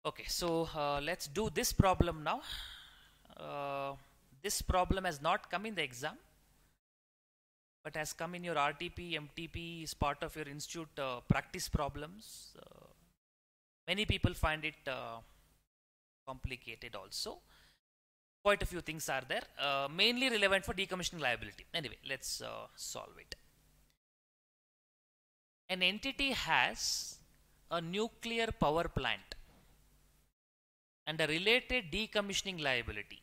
Okay, so let's do this problem now. This problem has not come in the exam, but has come in your RTP, MTP, is part of your institute practice problems. Many people find it complicated also. Quite a few things are there, mainly relevant for decommissioning liability. Anyway, let's solve it. An entity has a nuclear power plant and a related decommissioning liability.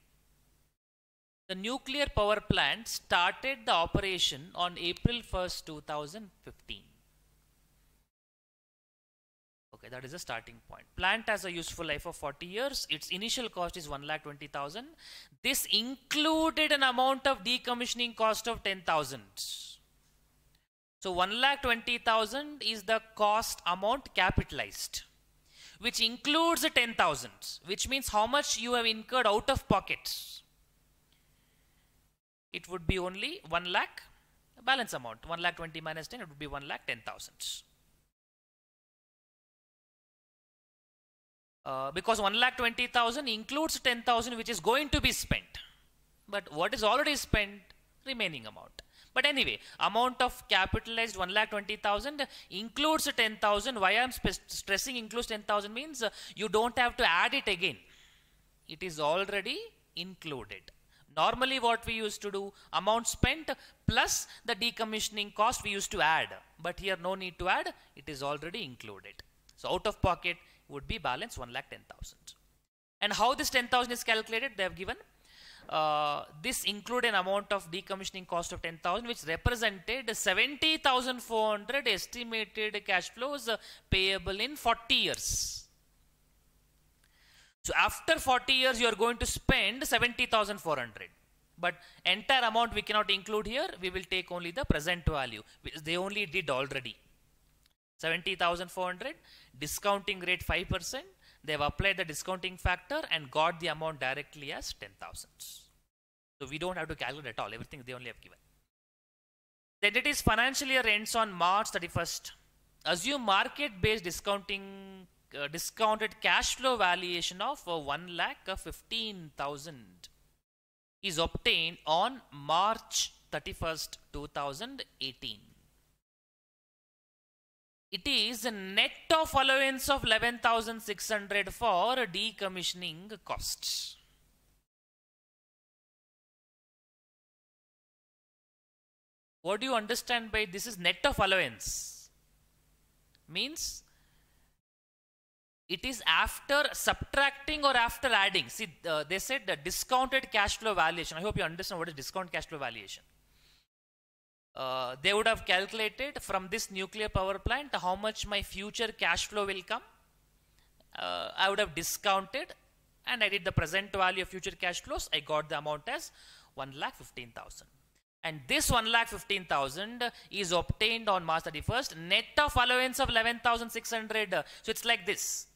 The nuclear power plant started the operation on April 1st, 2015. Okay, that is the starting point. Plant has a useful life of 40 years. Its initial cost is 1,20,000. This included an amount of decommissioning cost of 10,000. So 1,20,000 is the cost amount capitalized, which includes the 10,000, which means how much you have incurred out of pocket. It would be only 1 lakh, balance amount, 1,20,000 minus 10, it would be 1,10,000. Because 1,20,000 includes 10,000 which is going to be spent. But what is already spent, remaining amount. But anyway, amount of capitalized 1,20,000 includes 10,000. Why I am stressing includes 10,000 means you don't have to add it again. It is already included. Normally what we used to do, amount spent plus the decommissioning cost we used to add. But here no need to add, it is already included. So out of pocket would be balance 1,10,000. And how this 10,000 is calculated, they have given. This include an amount of decommissioning cost of 10,000 which represented 70,400 estimated cash flows payable in 40 years. So after 40 years you are going to spend 70,400, but entire amount we cannot include here. We will take only the present value which they only did already. 70,400, discounting rate 5%. They have applied the discounting factor and got the amount directly as 10,000. So we don't have to calculate at all. Everything they only have given. The entity's financial year ends on March 31st. Assume market-based discounting discounted cash flow valuation of 1,15,000 is obtained on March 31st, 2018. It is a net of allowance of 11,600 for decommissioning costs. What do you understand by this is net of allowance? Means it is after subtracting or after adding. See, they said the discounted cash flow valuation. I hope you understand what is discount cash flow valuation. They would have calculated from this nuclear power plant how much my future cash flow will come. I would have discounted and I did the present value of future cash flows. I got the amount as 1,15,000. And this 1,15,000 is obtained on March 31st, net of allowance of 11,600. So it's like this.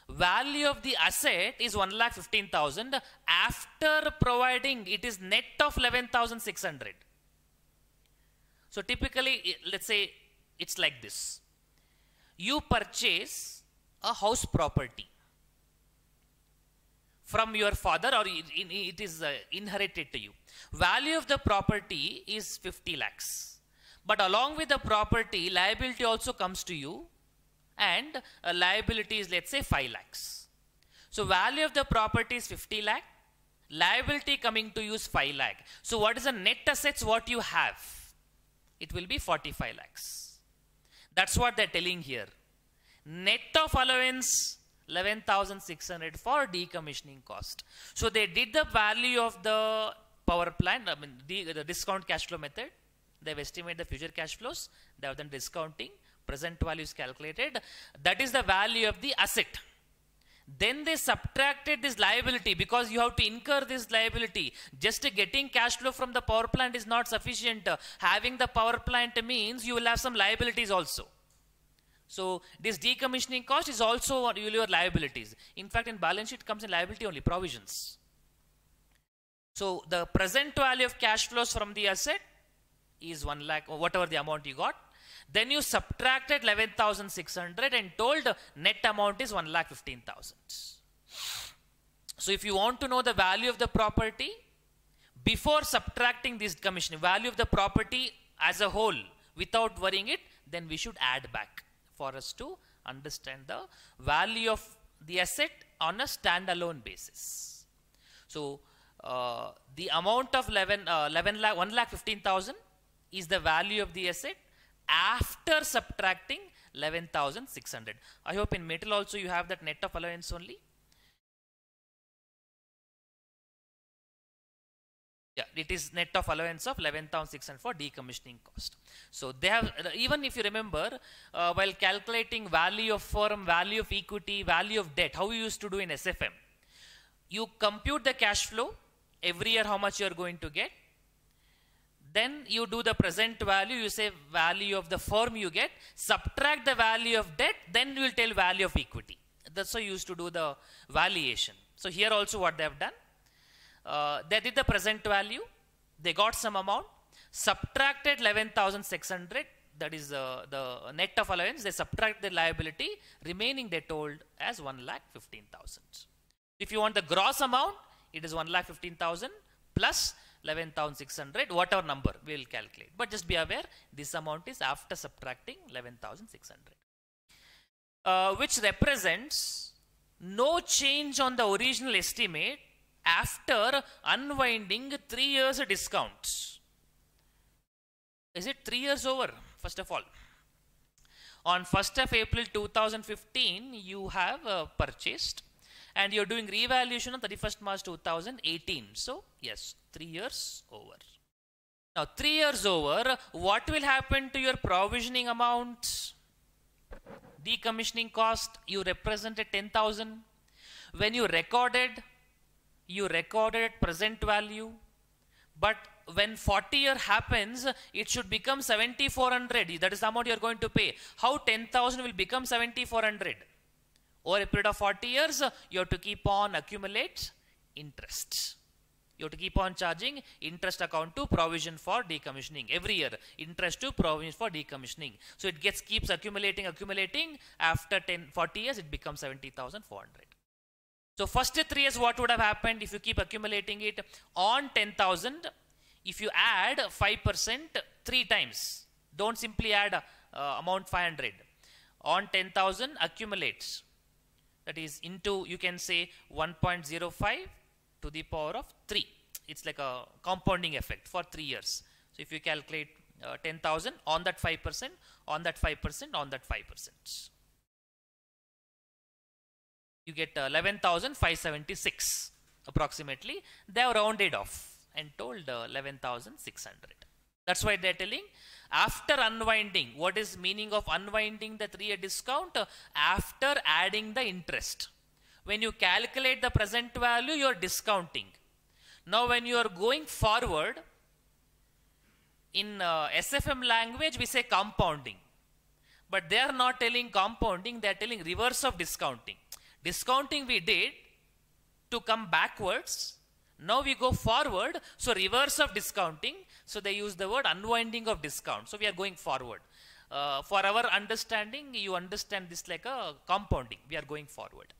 Value of the asset is 1,15,000. After providing, it is net of 11,600. So typically, let's say it's like this. You purchase a house property from your father or it is inherited to you. Value of the property is 50 lakhs. But along with the property, liability also comes to you and a liability is, let's say, 5 lakhs. So value of the property is 50 lakh. Liability coming to you is 5 lakh. So what is the net assets what you have? It will be 45 lakhs. That's what they're telling here. Net of allowance 11,600 for decommissioning cost. So they did the value of the power plant, the discount cash flow method. They've estimated the future cash flows. They have done discounting. Present value is calculated. That is the value of the asset. Then they subtracted this liability because you have to incur this liability. Just getting cash flow from the power plant is not sufficient. Having the power plant means you will have some liabilities also. So this decommissioning cost is also your liabilities. In fact, in balance sheet comes in liability only, provisions. So the present value of cash flows from the asset is 1 lakh or whatever the amount you got. Then you subtracted 11,600 and told net amount is 1,15,000. So if you want to know the value of the property, before subtracting this decommissioning, value of the property as a whole, without worrying it, then we should add back for us to understand the value of the asset on a standalone basis. So the amount of 1,15,000 is the value of the asset after subtracting 11,600. I hope in metal also you have that net of allowance only. Yeah, it is net of allowance of 11,600 for decommissioning cost. So they have, even if you remember, while calculating value of firm, value of equity, value of debt, how we used to do in SFM, you compute the cash flow every year, how much you are going to get. Then you do the present value, you say value of the firm you get, subtract the value of debt, then you will tell value of equity. That's how you used to do the valuation. So here also what they have done, they did the present value, they got some amount, subtracted 11,600, that is the net of allowance, they subtract the liability, remaining they told as 1,15,000. If you want the gross amount, it is 1,15,000 plus 11,600, whatever number we will calculate. But just be aware, this amount is after subtracting 11,600, which represents no change on the original estimate after unwinding 3 years discounts. Is it 3 years over? First of all, on 1st of April 2015, you have purchased, and you're doing revaluation on 31st March 2018. So yes, 3 years over. Now 3 years over, what will happen to your provisioning amount? Decommissioning cost, you represented 10,000. When you recorded present value, but when 40 year happens, it should become 7,400. That is the amount you are going to pay. How 10,000 will become 7,400? Over a period of 40 years, you have to keep on accumulate interest. You have to keep on charging interest account to provision for decommissioning. Every year, interest to provision for decommissioning. So it keeps accumulating. After 40 years, it becomes 70,400. So first 3 years, what would have happened if you keep accumulating it? On 10,000, if you add 5% 3 times, don't simply add amount 500. On 10,000 accumulates. That is into, you can say 1.05 to the power of 3. It's like a compounding effect for 3 years. So if you calculate 10,000 on that 5%, on that 5%, on that 5%. You get 11,576 approximately. They have rounded off and told 11,600. That's why they're telling after unwinding. What is meaning of unwinding the 3 year discount? After adding the interest. When you calculate the present value, you are discounting. Now when you are going forward, in SFM language we say compounding. But they are not telling compounding, they are telling reverse of discounting. Discounting we did to come backwards. Now we go forward, so reverse of discounting. So they use the word unwinding of discount. So we are going forward. For our understanding, you understand this like a compounding. We are going forward.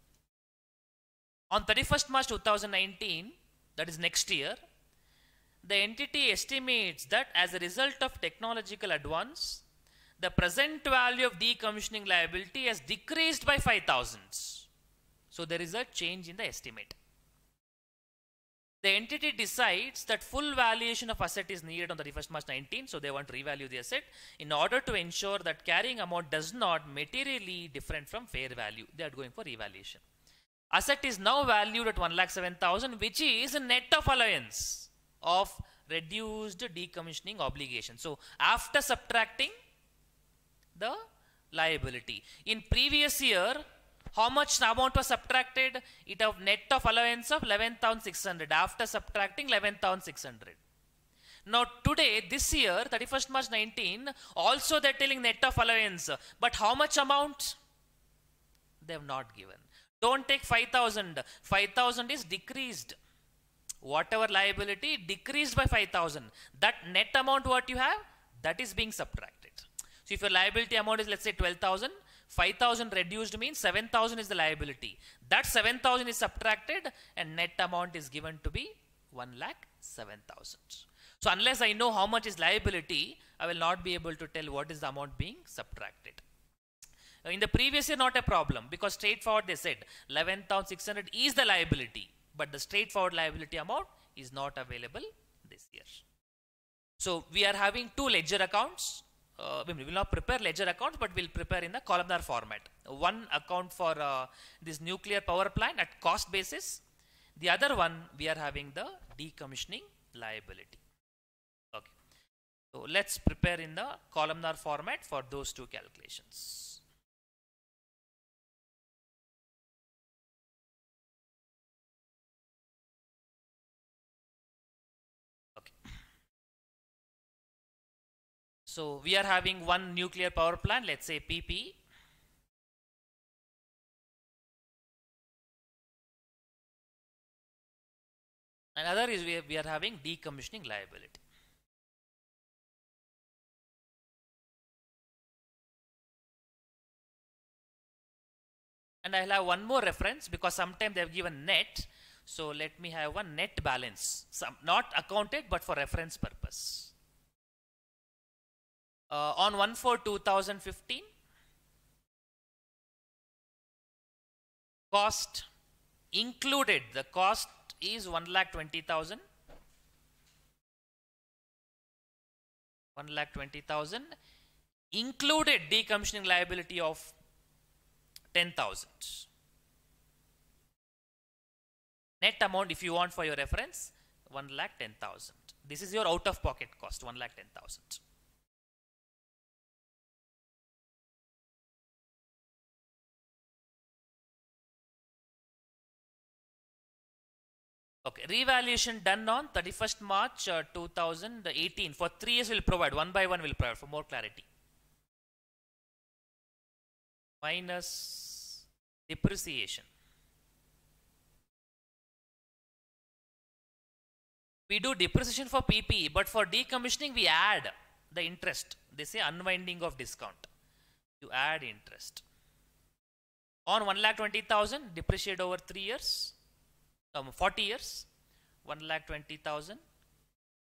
On 31st March 2019, that is next year, the entity estimates that as a result of technological advance, the present value of decommissioning liability has decreased by 5,000. So there is a change in the estimate. The entity decides that full valuation of asset is needed on 31st March 19, so they want to revalue the asset in order to ensure that carrying amount does not materially different from fair value. They are going for revaluation. Asset is now valued at 1,07,000, which is a net of allowance of reduced decommissioning obligation. So after subtracting the liability. In previous year, how much amount was subtracted? It of net of allowance of 11,600 after subtracting 11,600. Now today, this year, 31st March 19, also they are telling net of allowance. But how much amount? They have not given. Don't take 5,000. 5,000 is decreased. Whatever liability decreased by 5,000. That net amount what you have, that is being subtracted. So if your liability amount is, let's say, 12,000, 5,000 reduced means 7,000 is the liability. That 7,000 is subtracted and net amount is given to be 1,07,000. So unless I know how much is liability, I will not be able to tell what is the amount being subtracted. In the previous year, not a problem, because straightforward they said 11,600 is the liability, but the straightforward liability amount is not available this year. So we are having two ledger accounts. We will not prepare ledger accounts, but we'll prepare in the columnar format. One account for this nuclear power plant at cost basis. The other one, we are having the decommissioning liability. Okay. So let's prepare in the columnar format for those two calculations. So we are having one nuclear power plant, let's say PP. Another is we are having decommissioning liability. And I'll have one more reference because sometimes they have given net. So let me have one net balance, not accounted but for reference purpose. On 1/4/2015, cost included, the cost is 1,20,000. 1,20,000 included decommissioning liability of 10,000. Net amount, if you want for your reference, 1,10,000. This is your out of pocket cost, 1,10,000. Okay, revaluation done on 31st March 2018. For 3 years we'll provide, one by one we'll provide for more clarity. Minus depreciation. We do depreciation for PPE, but for decommissioning we add the interest. They say unwinding of discount. You add interest. On 1,20,000, depreciate over 3 years. 40 years, 1,20,000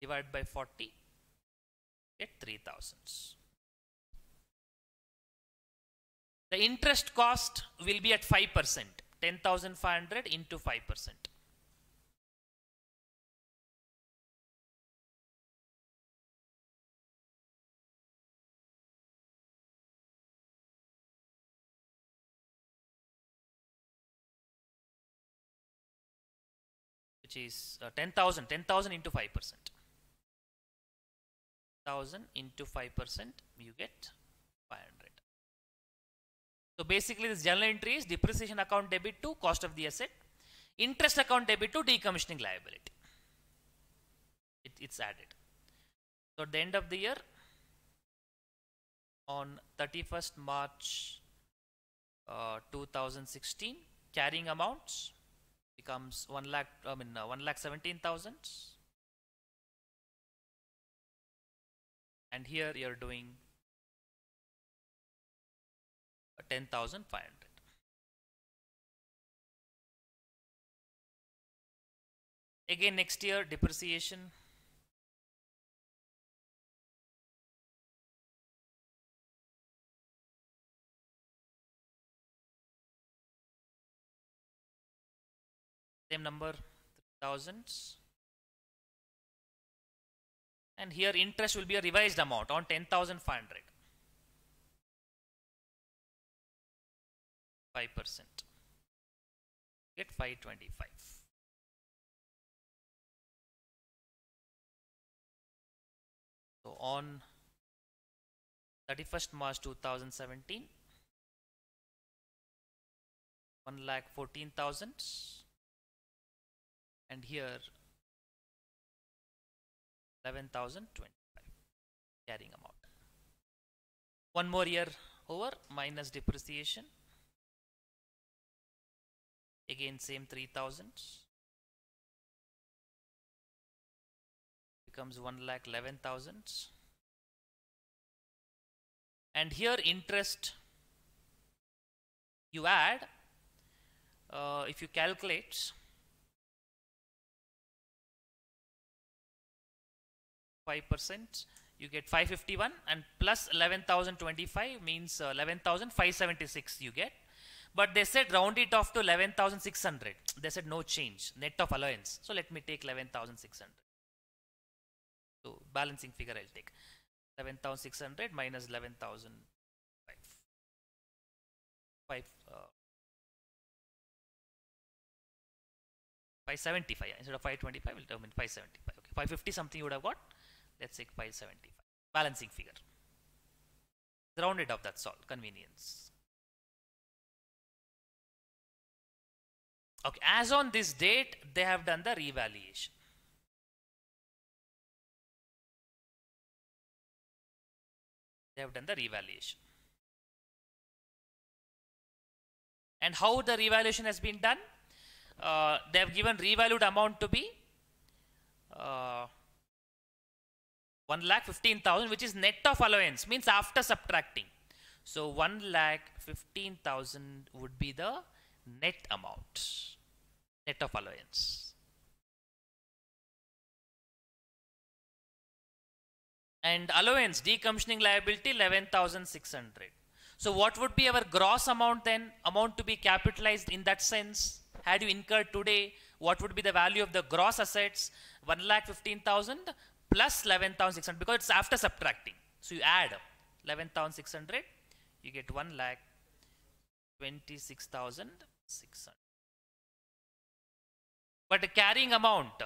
divided by 40, get 3,000. The interest cost will be at 5%, 10,500 into 5%. Which is 10,000 into 5%. 1,000 into 5%, you get 500. So basically this journal entry is depreciation account debit to cost of the asset, interest account debit to decommissioning liability. It's added. So at the end of the year, on 31st March 2016, carrying amounts becomes 1,17,000, and here you are doing 10,500. Again next year depreciation, same number, 3,000, and here interest will be a revised amount on 10,500, 5%, get 525. So on 31st March 2017, 1,14,000. And here 11,025 carrying amount. One more year over, minus depreciation. Again same 3,000. Becomes 1,11,000. And here interest you add, if you calculate 5%, you get 551, and plus 11,025 means 11,576 you get. But they said round it off to 11,600. They said no change, net of allowance. So let me take 11,600. So balancing figure I'll take 11,600 minus 11,005. 575 instead of 525 will term in 575. Okay, 550 something you would have got. Let's take 575. Balancing figure. Round it up, that's all. Convenience. Okay, as on this date, they have done the revaluation. They have done the revaluation. And how the revaluation has been done? They have given revalued amount to be 1,15,000, which is net of allowance, means after subtracting. So 1,15,000 would be the net amount, net of allowance. And allowance, decommissioning liability 11,600. So what would be our gross amount then? Amount to be capitalized in that sense. Had you incurred today, what would be the value of the gross assets? 1,15,000 plus 11,600, because it's after subtracting. So you add 11,600, you get 1,26,600. But the carrying amount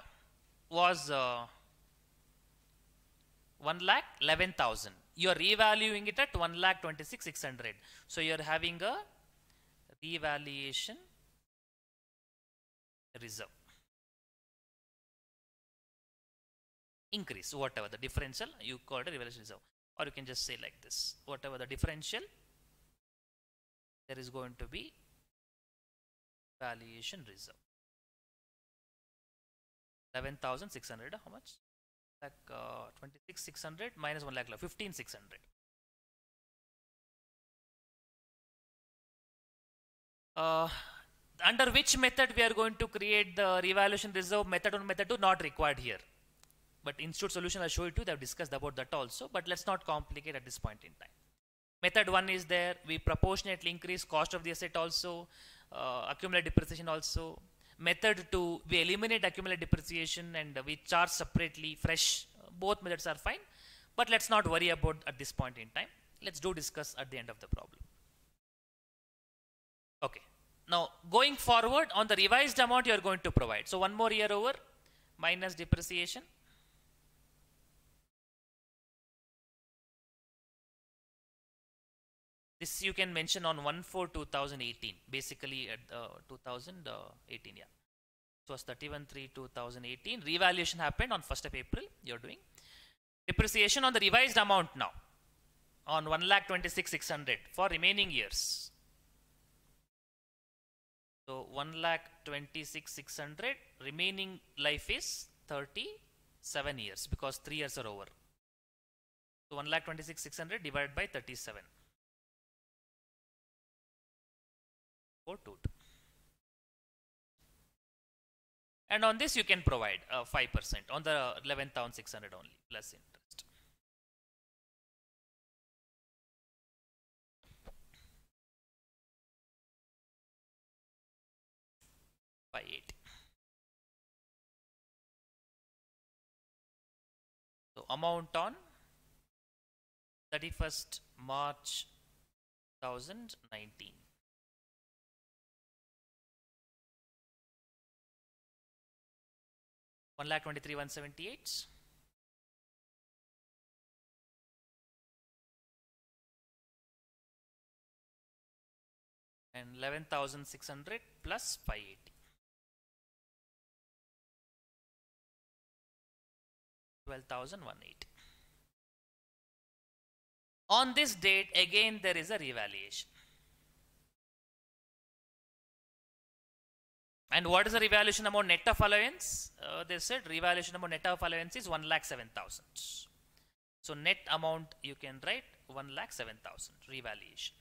was 1,11,000. You are revaluing it at 1,26,600. So you are having a revaluation reserve. Increase, whatever the differential, you call it a revaluation reserve. Or you can just say like this, whatever the differential, there is going to be valuation reserve. 11,600, how much? Like 26,600 minus 1 lakh, 15,600. Under which method we are going to create the revaluation reserve? Method 1, method 2 not required here. But institute solution I'll show you too. They have discussed about that also. But let's not complicate at this point in time. Method 1 is there. We proportionately increase cost of the asset also, accumulate depreciation also. Method 2, we eliminate accumulate depreciation and we charge separately fresh. Both methods are fine. But let's not worry about at this point in time. Let's discuss at the end of the problem. Okay. Now going forward on the revised amount you are going to provide. So one more year over minus depreciation. This you can mention on 1/4/2018, basically at 2018, yeah. So it's 31/3/2018. Revaluation happened on 1st of April. You're doing depreciation on the revised amount now on 1,26,600 for remaining years. So 1,26,600 remaining life is 37 years because 3 years are over. So 1,26,600 divided by 37. 422. And on this you can provide 5% on the 11,600 only plus interest. By 8. So amount on 31st March 2019. 1,23,178. And 11,600 plus 580. 12,180. On this date, again there is a revaluation. And what is the revaluation amount net of allowance? They said revaluation amount net of allowance is 1,07,000. So net amount you can write 1,07,000 revaluation.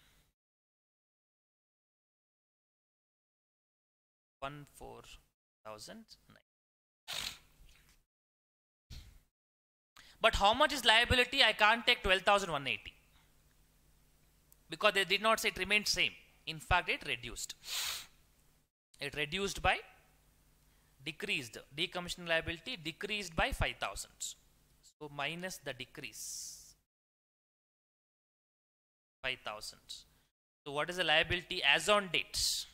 14,009. But how much is liability? I can't take 12,180 because they did not say it remained same. In fact, it reduced. It reduced by decreased. Decommissioning liability decreased by 5,000. So minus the decrease 5,000. So what is the liability as on date?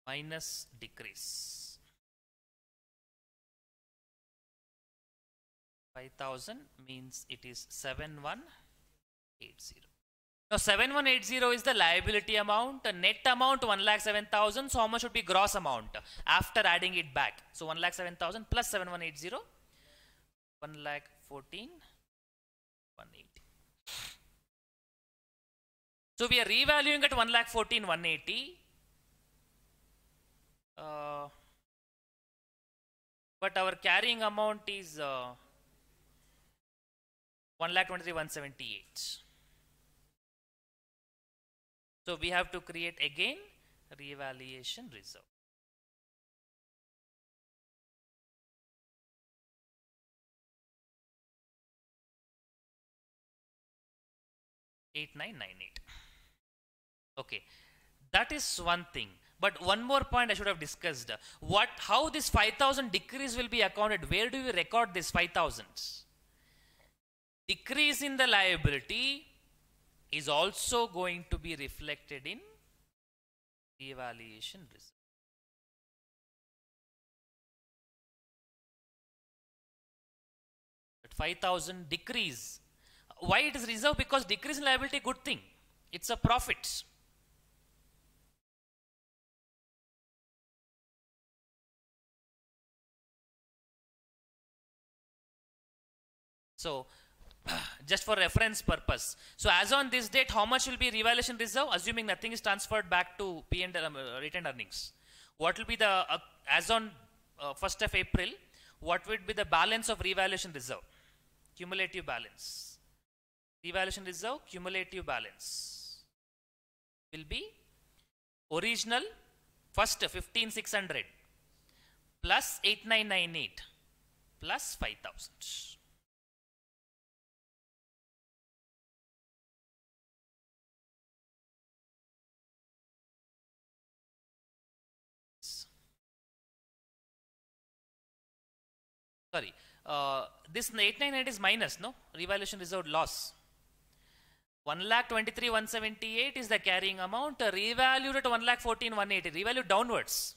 Minus decrease 5,000 means it is 7,180. Now 7,180 is the liability amount. The net amount 1,07,000. So how much would be gross amount after adding it back? So 1,07,000 plus 7,180, 1,14,180. So we are revaluing at 1,14,180. But our carrying amount is 1,23,178. So we have to create again revaluation reserve. $8,998. Okay, that is one thing. But one more point I should have discussed. How this 5,000 decrease will be accounted? Where do we record this 5,000? Decrease in the liability is also going to be reflected in revaluation reserve. That 5,000 decrease. Why it is reserved? Because decrease in liability, good thing. It's a profit. So just for reference purpose. So as on this date, how much will be revaluation reserve? Assuming nothing is transferred back to P&L retained earnings. What will be the, as on 1st of April, what would be the balance of revaluation reserve? Cumulative balance. Revaluation reserve, cumulative balance will be original first 15,600 plus 8,998 plus 5,000. Sorry, this 898 is minus, no? Revaluation reserve loss. 1,23,178 is the carrying amount, revalued at 1,14,180, revalued downwards.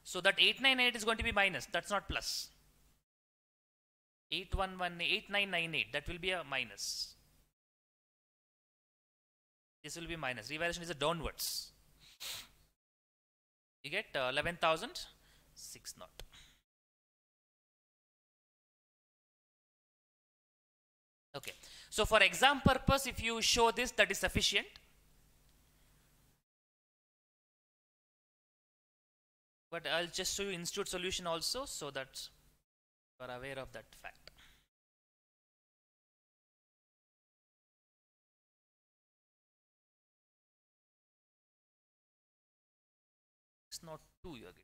So that 898 is going to be minus, that's not plus. 8,998, that will be a minus. This will be minus, revaluation is a downwards. You get 11,600. Okay, so for exam purpose, if you show this, that is sufficient. But I'll just show you institute solution also, so that you are aware of that fact. It's not 2 you are getting.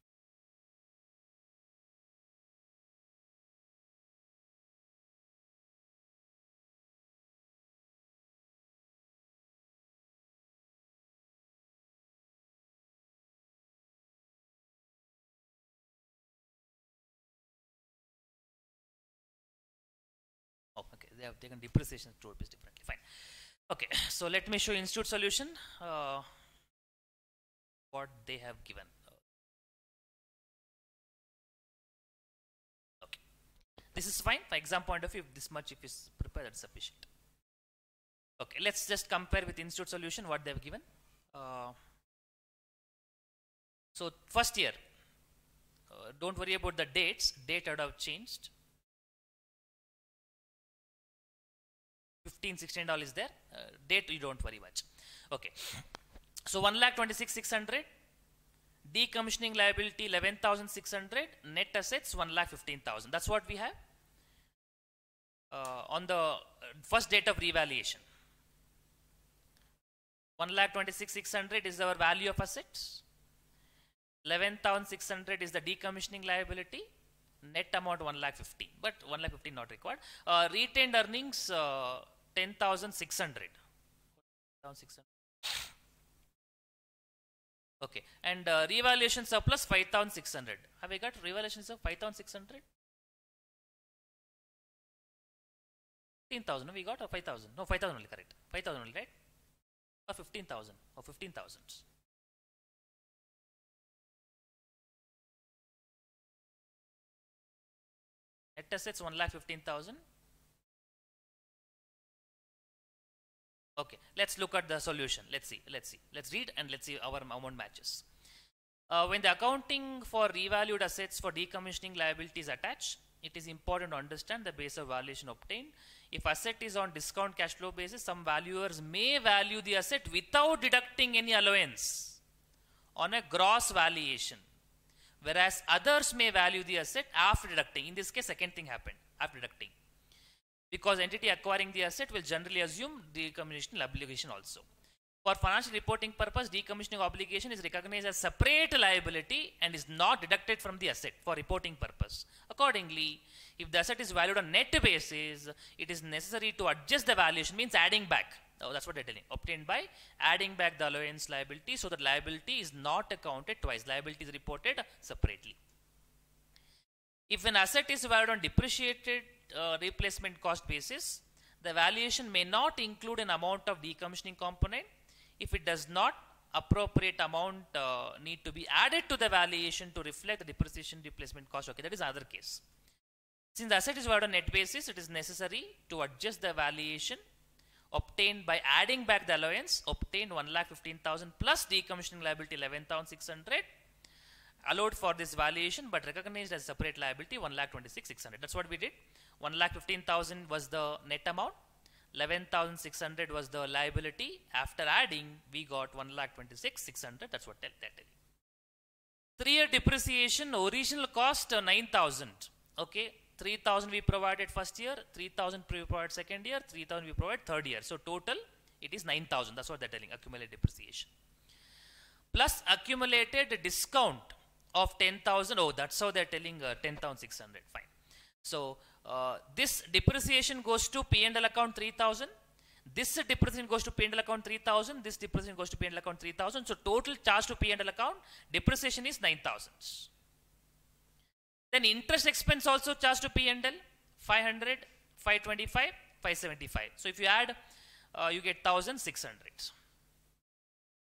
Oh, okay, they have taken depreciation 2 rupees differently. Fine. Okay, so let me show institute solution. What they have given. Okay, this is fine. For exam point of view, this much if is prepared, that's sufficient. Okay, let's just compare with institute solution what they have given. So first year, don't worry about the dates. Date I would have changed. 15, 16 all is there. Date you don't worry much. Okay. So 1,26,600 Decommissioning liability 11,600, net assets 1,15,000. That's what we have on the first date of revaluation. 1,26,600 is our value of assets. 11,600 is the decommissioning liability. Net amount 1,15,000, but 1,15,000 not required. Retained earnings 10,600. Okay, and revaluation surplus 5,600. Have I got revaluation of 5,600? 15,000. No, we got or 5,000? No, 5,000 only, correct. 5,000 only, right? Or 15,000 or 15,000. Net assets 1,15,000. Okay, let's look at the solution. Let's see. Let's read and let's see our amount matches. When the accounting for revalued assets for decommissioning liabilities attached, it is important to understand the base of valuation obtained. If asset is on discount cash flow basis, some valuers may value the asset without deducting any allowance on a gross valuation, whereas others may value the asset after deducting. In this case, second thing happened, after deducting. Because entity acquiring the asset will generally assume decommissioning obligation also. For financial reporting purpose, decommissioning obligation is recognized as separate liability and is not deducted from the asset for reporting purpose. Accordingly, if the asset is valued on net basis, it is necessary to adjust the valuation, means adding back. Oh, that's what they're telling. Obtained by adding back the allowance liability, so that liability is not accounted twice. Liability is reported separately. If an asset is valued on depreciated replacement cost basis, the valuation may not include an amount of decommissioning component. If it does not, appropriate amount need to be added to the valuation to reflect the depreciation replacement cost. Okay, that is another case. Since the asset is valued on net basis, it is necessary to adjust the valuation obtained by adding back the allowance obtained 1,15,000 plus decommissioning liability 11,600 allowed for this valuation but recognized as separate liability 1,26,600. That's what we did. 1,15,000 was the net amount, 11,600 was the liability. After adding, we got 1,26,600. That's what they're telling. 3-year depreciation, original cost 9,000. Okay, 3,000 we provided first year, 3,000 we provided second year, 3,000 we provided third year. So total it is 9,000. That's what they're telling, accumulated depreciation. Plus accumulated discount of 10,000. Oh, that's how they're telling 10,600. Fine. So this depreciation goes to P&L account 3,000. This depreciation goes to P&L account 3,000. This depreciation goes to P&L account 3,000. So total charge to P&L account depreciation is 9,000. Then interest expense also charged to P&L 500, 525, 575. So if you add, you get 1,600.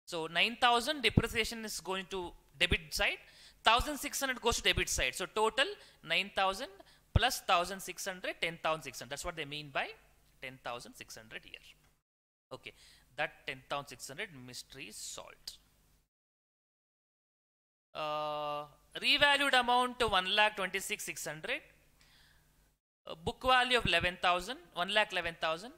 So 9,000 depreciation is going to debit side, 1,600 goes to debit side. So total 9,000 plus 1,600, 10,600. That's what they mean by 10,600 here. Okay, that 10,600 mystery is solved. Revalued amount to 1,26,600. Book value of 11,000, 1,11,000,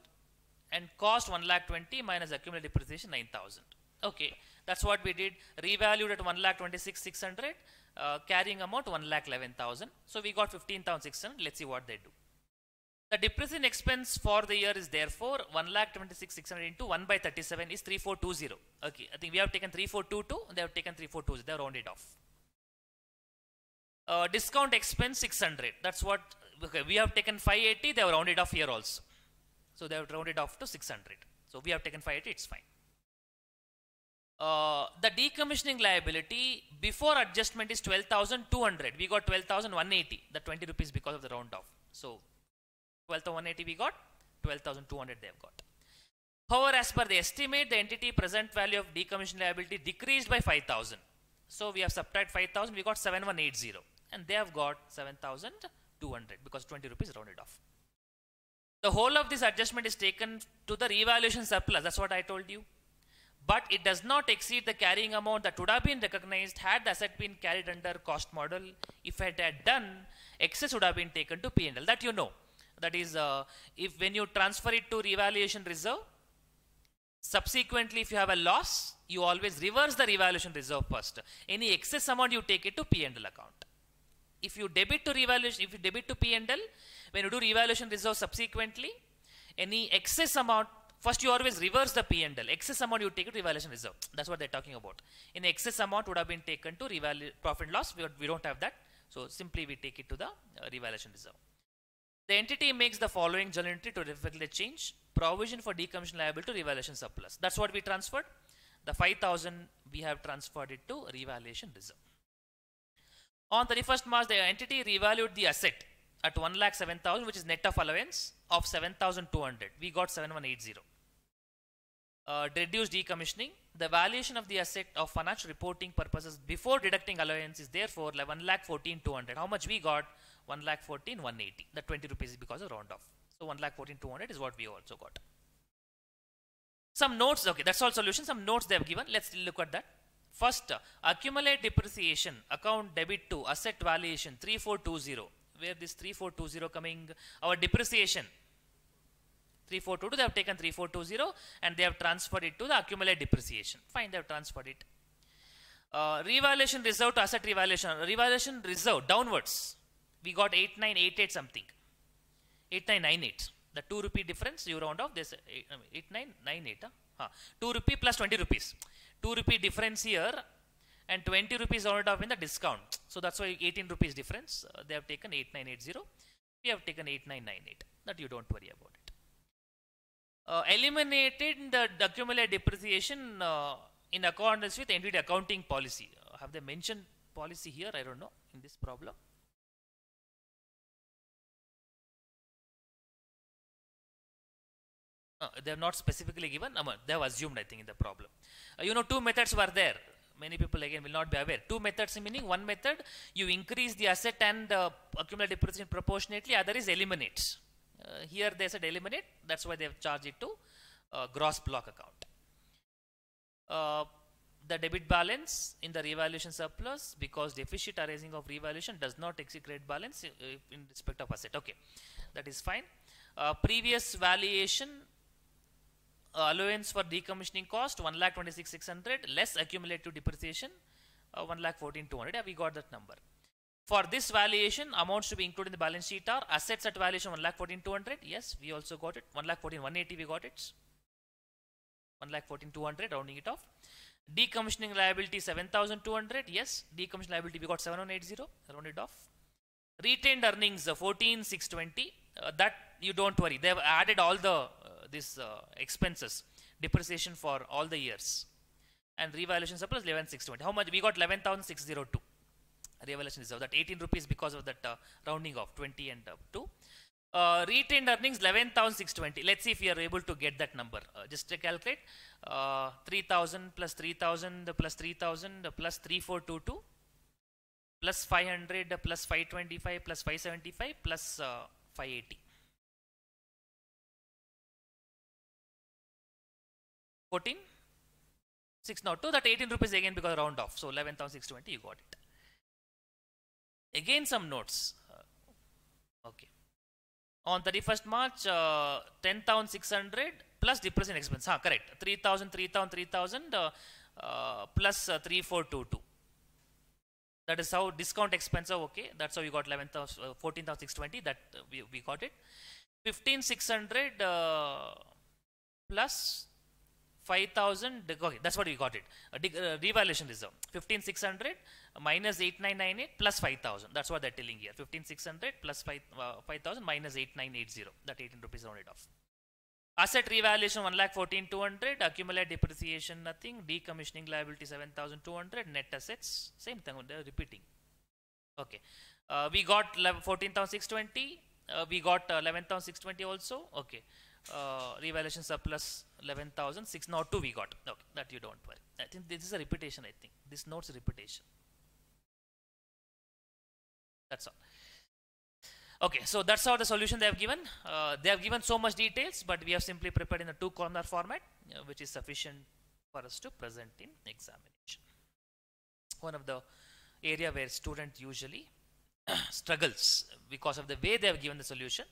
and cost 1,20,000 minus accumulated depreciation 9,000. Okay, that's what we did. Revalued at 1,26,600, carrying amount 1,11,000. So we got 15,600. Let's see what they do. The depreciation expense for the year is therefore 1,26,600 into 1 by 37 is 3,420. Okay, I think we have taken 3,422. They have taken 3,420. They have rounded off. Discount expense 600. That's what. Okay, we have taken 580. They have rounded off here also. So they have rounded off to 600. So we have taken 580. It's fine. The decommissioning liability before adjustment is 12,200. We got 12,180. The 20 rupees because of the round off. So 12,180 we got, 12,200 they have got. However, as per the estimate, the entity present value of decommissioning liability decreased by 5,000. So we have subtracted 5,000. We got 7,180, and they have got 7,200 because 20 rupees rounded off. The whole of this adjustment is taken to the revaluation surplus. That's what I told you. But it does not exceed the carrying amount that would have been recognized had the asset been carried under cost model. If it had done, excess would have been taken to P&L. That you know. That is, if when you transfer it to revaluation reserve, Subsequently, if you have a loss, you always reverse the revaluation reserve first. Any excess amount you take it to P&L account. If you debit to revaluation, if you debit to P&L, when you do revaluation reserve subsequently, any excess amount, first you always reverse the P&L. Excess amount you take it to revaluation reserve. That's what they're talking about. Any excess amount would have been taken to profit and loss. We don't have that. So simply we take it to the revaluation reserve. The entity makes the following journal entry to reflect the change. Provision for decommissioning liability to revaluation surplus. That's what we transferred. The 5,000 we have transferred it to revaluation reserve. On 31st March, the entity revalued the asset at 1,07,000, which is net of allowance of 7,200. We got 7,180. Reduced decommissioning. The valuation of the asset of financial reporting purposes before deducting allowance is therefore 1,14,200. How much we got? 1,14,180. The 20 rupees is because of round off. So 1,14,200 is what we also got. Some notes. Okay, that's all solution. Some notes they have given. Let's look at that. First, accumulate depreciation account debit to asset valuation 3420. Where this 3420 coming? Our depreciation 3422. They have taken 3420 and they have transferred it to the accumulate depreciation. Fine, they have transferred it. Revaluation reserve to asset revaluation. Revaluation reserve downwards. We got 8988 something. 8998. The 2 rupee difference you round off. This 8998. 2 rupee plus 20 rupees. 2 rupee difference here and 20 rupees rounded off in the discount. So that's why 18 rupees difference. They have taken 8980. We have taken 8998. That you don't worry about it. Eliminated the accumulated depreciation in accordance with entity accounting policy. Have they mentioned policy here? I don't know in this problem. They have not specifically given. They have assumed, I think, in the problem. You know, two methods were there. Many people again will not be aware. Two methods meaning one method you increase the asset and accumulate depreciation proportionately. Other is eliminate. Here they said eliminate. That's why they have charged it to gross block account. The debit balance in the revaluation surplus because deficit arising of revaluation does not exceed credit balance in respect of asset. Okay, that is fine. Previous valuation. Allowance for decommissioning cost 1,26,600 less accumulated depreciation 1,14,200. Yeah, we got that number. For this valuation, amounts to be included in the balance sheet are assets at valuation 1,14,200. Yes, we also got it. 1,14,180 we got it. 1,14,200 rounding it off. Decommissioning liability 7,200. Yes, decommissioning liability we got 7,180 rounded off. Retained earnings 14,620. That you don't worry. They have added all the expenses, depreciation for all the years, and revaluation surplus 11,620. How much we got? 11,602. Revaluation reserve. That 18 rupees because of that rounding off 20 and 2. Retained earnings 11,620. Let's see if we are able to get that number. Just to calculate 3,000 plus 3,000 plus 3,000 plus 3,422 plus 500 plus 525 plus 575 plus 580. 14,602. That 18 rupees again because round off. So 11,620 you got it. Again some notes. Okay. On 31st March 10,600 plus depreciation expense. Correct. 3,000 plus 3,422. That is how discount expense. Okay. That's how you got 14,620. That we got it. 15,600 plus 5,000. Okay, that's what we got it. Revaluation reserve 15,600 minus 8,998 plus 5,000. That's what they're telling here. 15,600 plus 5,000 minus 8,980. That 18 rupees rounded off. Asset revaluation 1,14,200. Accumulate depreciation nothing. Decommissioning liability 7,200. Net assets same thing. They're repeating. Okay. We got 14,620. We got 11,620 also. Okay. Revaluation surplus 11,602 we got. Okay, that you don't worry. I think this is a repetition. I think this note's a repetition. That's all. Okay, so that's how the solution they have given. They have given so much details, but we have simply prepared in a 2-corner format, which is sufficient for us to present in examination. One of the area where student usually struggles because of the way they have given the solution.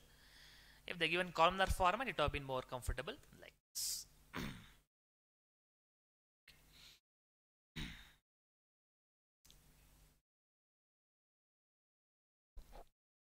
If they given columnar format, it would have been more comfortable like this.